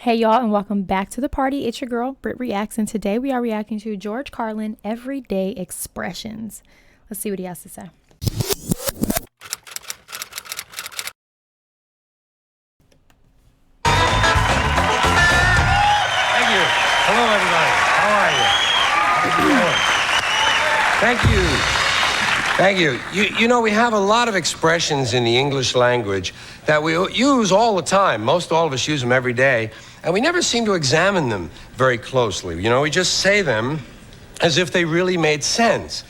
Hey y'all, and welcome back to the party. It's your girl, BrittReacts, and today we are reacting to George Carlin, Everyday Expressions. Let's see what he has to say. Thank you. Hello, everybody. How are you? Thank you. Thank you. You know, we have a lot of expressions in the English language that we use all the time. Most all of us use them every day, and we never seem to examine them very closely. You know, we just say them as if they really made sense.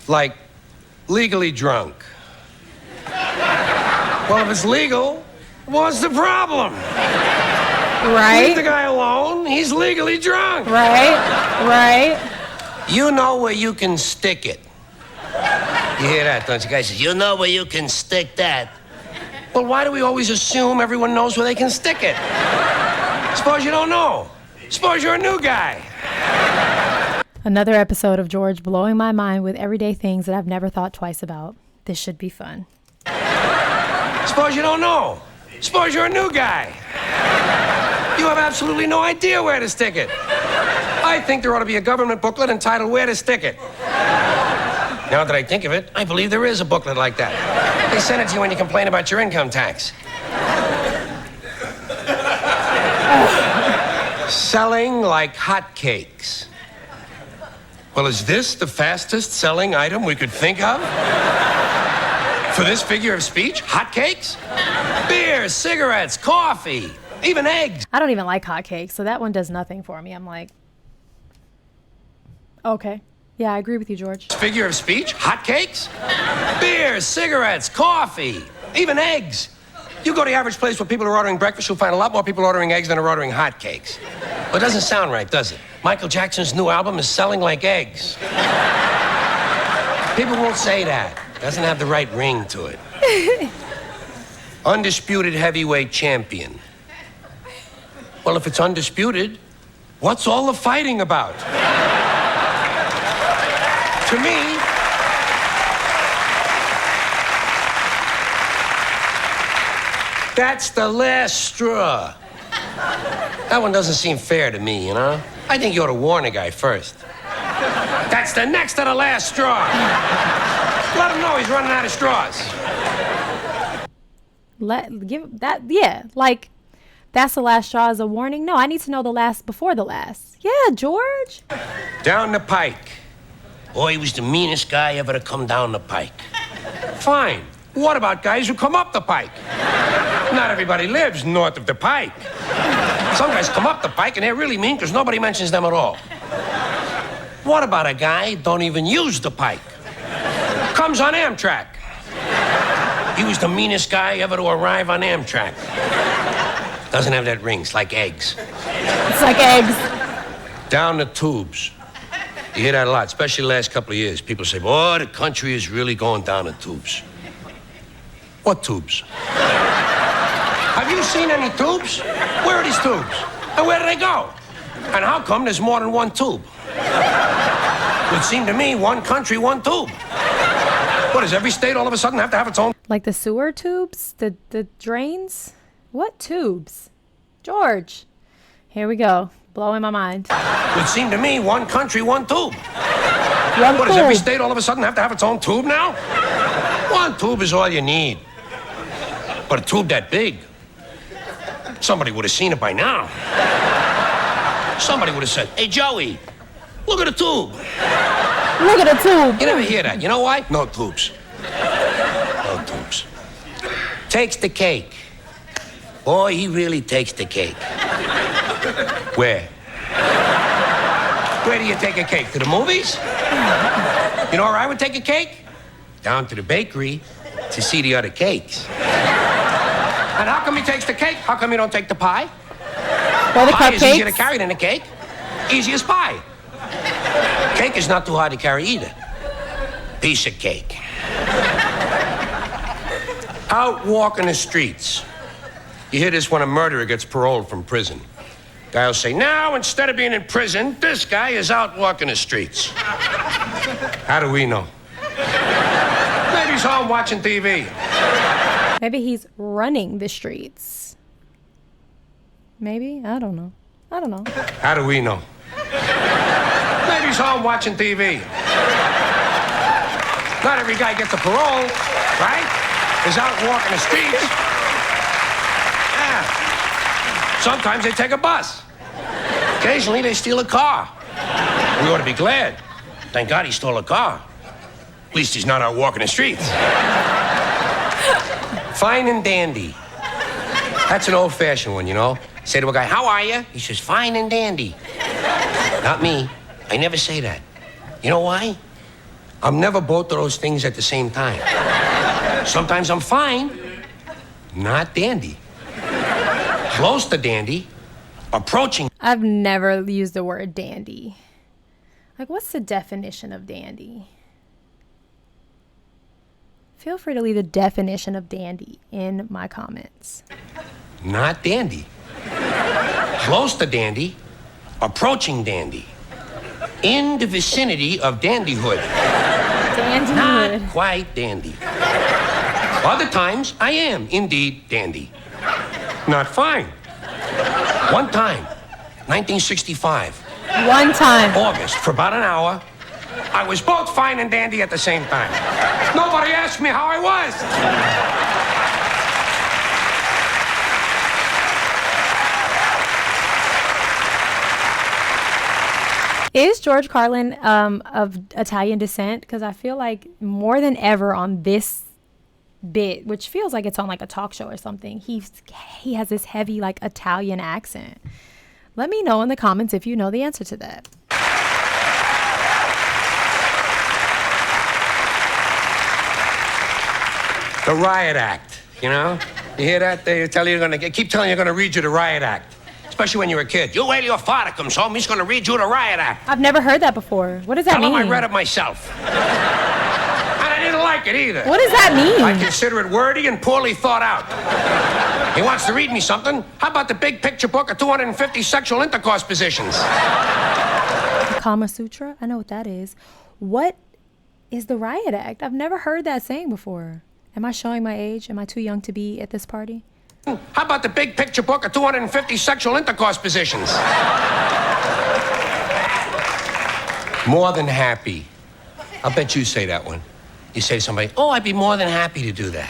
Like, legally drunk. Well, if it's legal, what's the problem? Right? Leave the guy alone. He's legally drunk. Right. You know where you can stick it. You hear that, don't you guys? You know where you can stick that. Well, why do we always assume everyone knows where they can stick it? Suppose you don't know. Suppose you're a new guy. Another episode of George blowing my mind with everyday things that I've never thought twice about. This should be fun. Suppose you don't know. Suppose you're a new guy. You have absolutely no idea where to stick it. I think there ought to be a government booklet entitled Where to Stick It. Now that I think of it, I believe there is a booklet like that. They send it to you when you complain about your income tax. Selling like hotcakes. Well, is this the fastest selling item we could think of? For this figure of speech? Hotcakes? Beer, cigarettes, coffee, even eggs. I don't even like hotcakes, so that one does nothing for me. I'm like, okay. Yeah, I agree with you, George. Figure of speech? Hotcakes? Beer, cigarettes, coffee, even eggs. You go to the average place where people are ordering breakfast, you'll find a lot more people ordering eggs than are ordering hotcakes. Well, it doesn't sound right, does it? Michael Jackson's new album is selling like eggs. People won't say that. It doesn't have the right ring to it. Undisputed heavyweight champion. Well, if it's undisputed, what's all the fighting about? To me, that's the last straw. That one doesn't seem fair to me, you know? I think you ought to warn a guy first. That's the next to the last straw. Let him know he's running out of straws. Like, that's the last straw as a warning? No, I need to know the last before the last. Yeah, George. Down the Pike. Boy, he was the meanest guy ever to come down the Pike. Fine. What about guys who come up the Pike? Not everybody lives north of the Pike. Some guys come up the Pike and they're really mean because nobody mentions them at all. What about a guy who don't even use the Pike? Comes on Amtrak. He was the meanest guy ever to arrive on Amtrak. Doesn't have that ring. It's like eggs. It's like eggs. Down the tubes. You hear that a lot, especially the last couple of years. People say, boy, the country is really going down the tubes. What tubes? Have you seen any tubes? Where are these tubes? And where do they go? And how come there's more than one tube? It would seem to me, one country, one tube. What, does every state all of a sudden have to have its own? Like the sewer tubes? The drains? What tubes? George. Here we go. Blowing my mind. It would seem to me, one country, one tube. One What, tube. does every state all of a sudden have to have its own tube now? One tube is all you need. But a tube that big, somebody would have seen it by now. Somebody would have said, hey, Joey, look at the tube. Look at the tube. You never hear that. You know why? No tubes. No tubes. Takes the cake. Boy, he really takes the cake. Where? Where do you take a cake? To the movies? You know where I would take a cake? Down to the bakery to see the other cakes. And how come he takes the cake? How come you don't take the pie? Or the Pie is cupcakes. easier to carry than a cake. Easy as pie. Cake is not too hard to carry either. Piece of cake. Out walking the streets. You hear this when a murderer gets paroled from prison. Guy will say, now, instead of being in prison, this guy is out walking the streets. How do we know? Maybe he's home watching TV. Maybe he's running the streets. Maybe. I don't know. How do we know? Maybe he's home watching TV. Not every guy gets a parole, right? He's out walking the streets. Yeah. Sometimes they take a bus. Occasionally they steal a car. We ought to be glad. Thank God he stole a car. At least he's not out walking the streets. Fine and dandy. That's an old-fashioned one, you know? Say to a guy, how are you? He says, fine and dandy. Not me. I never say that. You know why? I'm never both of those things at the same time. Sometimes I'm fine, not dandy. Close to dandy, approaching. I've never used the word dandy. Like, what's the definition of dandy? Feel free to leave the definition of dandy in my comments. Not dandy. Close to dandy, approaching dandy. In the vicinity of dandyhood. Dandyhood. Not quite dandy. Other times, I am indeed dandy. Not fine. One time, 1965. One time. August, for about an hour, I was both fine and dandy at the same time. Nobody asked me how I was. Is George Carlin of Italian descent? Because I feel like more than ever on this bit, which feels like it's on like a talk show or something, he has this heavy like Italian accent. Let me know in the comments if you know the answer to that. The Riot Act, you know? You hear that? They tell you keep telling you they're gonna read you the Riot Act. Especially when you're a kid. You wait till your father comes home, he's gonna read you the Riot Act. I've never heard that before. What does that mean? Tell him I read it myself. And I didn't like it either. What does that mean? I consider it wordy and poorly thought out. He wants to read me something. How about the big picture book of 250 sexual intercourse positions? The Kama Sutra? I know what that is. What is the Riot Act? I've never heard that saying before. Am I showing my age? Am I too young to be at this party? How about the big picture book of 250 sexual intercourse positions? More than happy. I'll bet you say that one. You say to somebody, oh, I'd be more than happy to do that.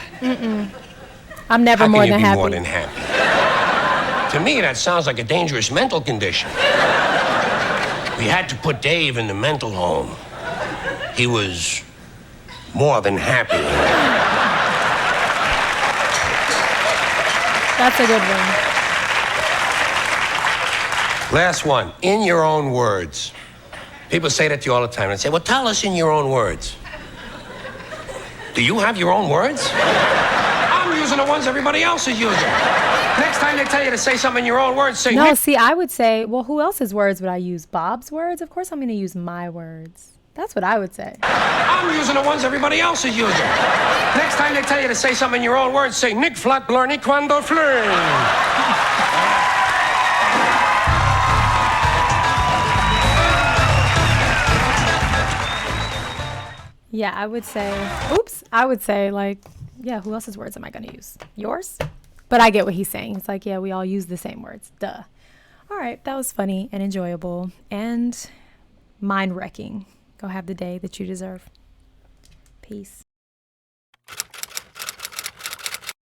I'm never more than happy. More than happy? To me, that sounds like a dangerous mental condition. We had to put Dave in the mental home. He was more than happy. That's a good one. Last one, in your own words. People say that to you all the time. They say, well, tell us in your own words. Do you have your own words? I'm using the ones everybody else is using. Next time they tell you to say something in your own words, say... No, see, I would say, well, who else's words would I use? Bob's words? Of course I'm going to use my words. That's what I would say. I'm using the ones everybody else is using. Next time they tell you to say something in your own words, say, Nick Flat Blarney Quando Flurry. Yeah, I would say, like, yeah, who else's words am I going to use? Yours? But I get what he's saying. It's like, yeah, we all use the same words. Duh. All right, that was funny and enjoyable and mind-wrecking. Go have the day that you deserve. Peace.